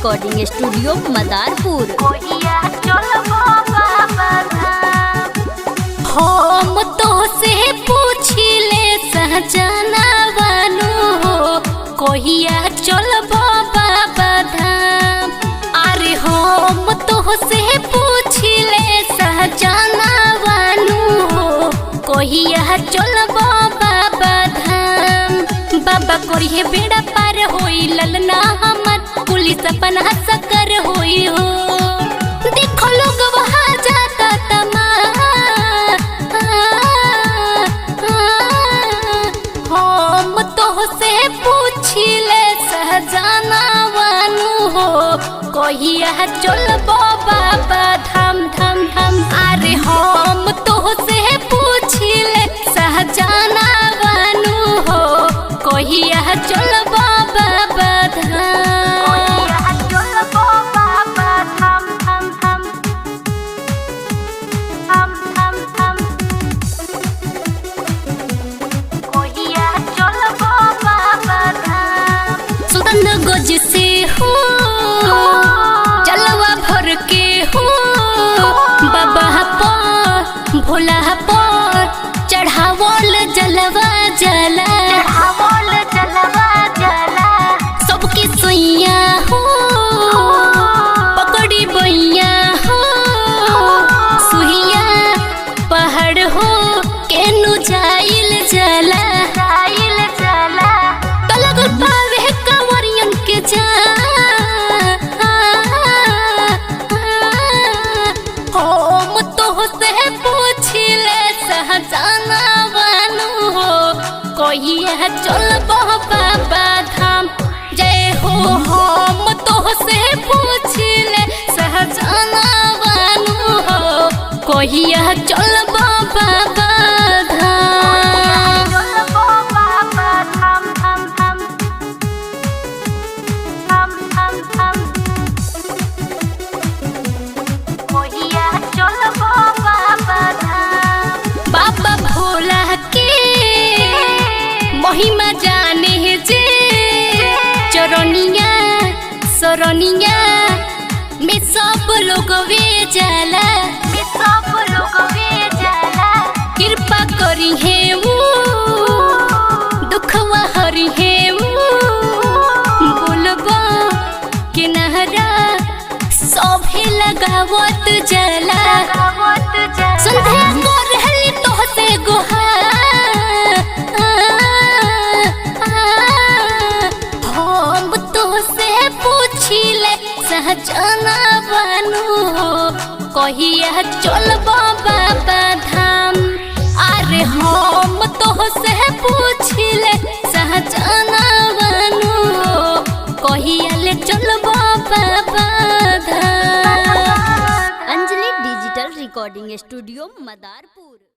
Recording studio Madarpur. हम तो से पूछिले सहजना बनू हो कहिया चलबो बाबा धाम। अरे हम तो से पूछिले सहजना बनू हो कहिया चलबो बाबा धाम। बाबा करिए बेड़ा पार होई ललना हमर पुलिस अपन हसकर होई हो। देखो लोग वहाँ जाता तमा हम तो से पूछिले सहजना बनू हो कहिया चलबो बाबा धाम धाम धाम। अरे हम तो से पूछिले सहजना बनू हो कहिया चलबो बाबा गज से हो जलवा भर के हो बाबा पर भोला पर चढ़ावल जलवा जला सबके सोइया हो पकड़ी बैया हो सुहिया पहाड़ हो केनु जाइल जला तलग पावे कंवरियन के जा। हम तो से पूछिले सहजना बनू हो कहिया चलबो बाबा धाम। जय हो हम तो से पूछिले सहजना बनू हो कहिया चलबो बाबा महिमा जाने जे चरनिया सरनिया में सब लोग वे जाला कृपा करी है वो दुखवा हरी है वो बोलबो के नहरा सभे लगावत जला संध्या कर रहली तो से गुहा। सहजना बनू हो कहिया चलबो बाबा धाम। अरे हम तो से पूछिले सहजना बनू हो कहिया ले चलबो Baba Dham. Anjali digital recording studio Madarpur.